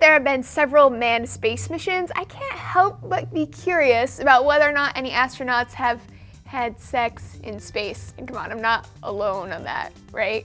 there have been several manned space missions, I can't help but be curious about whether or not any astronauts have had sex in space. And come on, I'm not alone on that, right?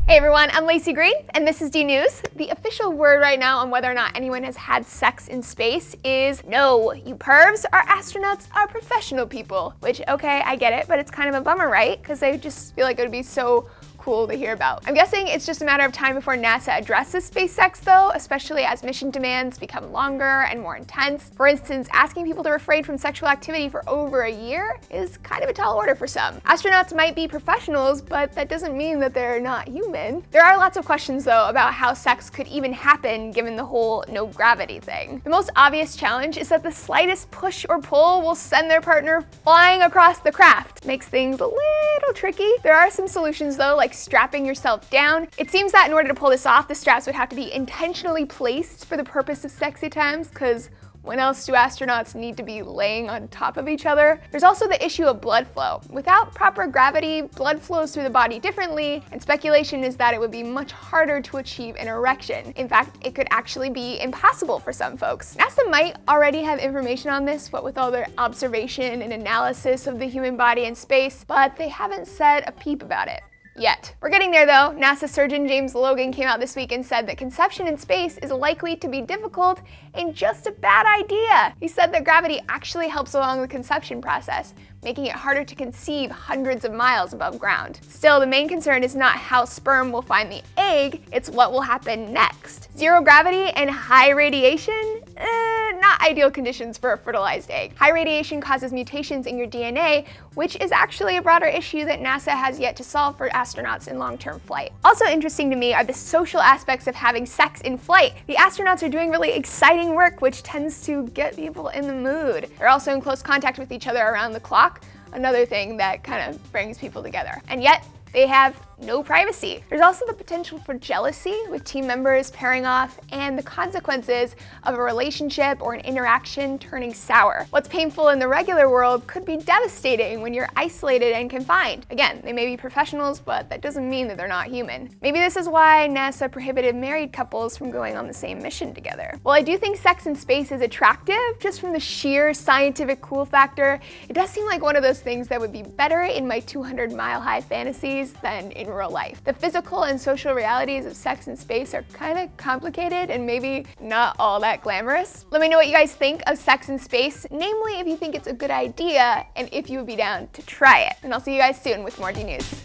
Hey everyone, I'm Laci Green, and this is DNews. The official word right now on whether or not anyone has had sex in space is no. You pervs, our astronauts are professional people. Which, okay, I get it, but it's kind of a bummer, right? Because I just feel like it would be so cool to hear about. I'm guessing it's just a matter of time before NASA addresses space sex though, especially as mission demands become longer and more intense. For instance, asking people to refrain from sexual activity for over a year is kind of a tall order for some. Astronauts might be professionals, but that doesn't mean that they're not human. There are lots of questions though about how sex could even happen given the whole no gravity thing. The most obvious challenge is that the slightest push or pull will send their partner flying across the craft. Makes things a little tricky. There are some solutions though, like strapping yourself down. It seems that in order to pull this off, the straps would have to be intentionally placed for the purpose of sexy times, because when else do astronauts need to be laying on top of each other? There's also the issue of blood flow. Without proper gravity, blood flows through the body differently, and speculation is that it would be much harder to achieve an erection. In fact, it could actually be impossible for some folks. NASA might already have information on this, what with all their observation and analysis of the human body in space, but they haven't said a peep about it. Yet. We're getting there though. NASA surgeon James Logan came out this week and said that conception in space is likely to be difficult and just a bad idea. He said that gravity actually helps along the conception process, making it harder to conceive hundreds of miles above ground. Still, the main concern is not how sperm will find the egg, it's what will happen next. Zero gravity and high radiation? Not ideal conditions for a fertilized egg. High radiation causes mutations in your DNA, which is actually a broader issue that NASA has yet to solve for astronauts in long-term flight. Also interesting to me are the social aspects of having sex in flight. The astronauts are doing really exciting work, which tends to get people in the mood. They're also in close contact with each other around the clock, another thing that kind of brings people together. And yet, they have no privacy. There's also the potential for jealousy with team members pairing off and the consequences of a relationship or an interaction turning sour. What's painful in the regular world could be devastating when you're isolated and confined. Again, they may be professionals, but that doesn't mean that they're not human. Maybe this is why NASA prohibited married couples from going on the same mission together. While I do think sex in space is attractive, just from the sheer scientific cool factor, it does seem like one of those things that would be better in my 200-mile-high fantasies than in real life. The physical and social realities of sex in space are kind of complicated and maybe not all that glamorous. Let me know what you guys think of sex in space, namely if you think it's a good idea and if you would be down to try it. And I'll see you guys soon with more DNews.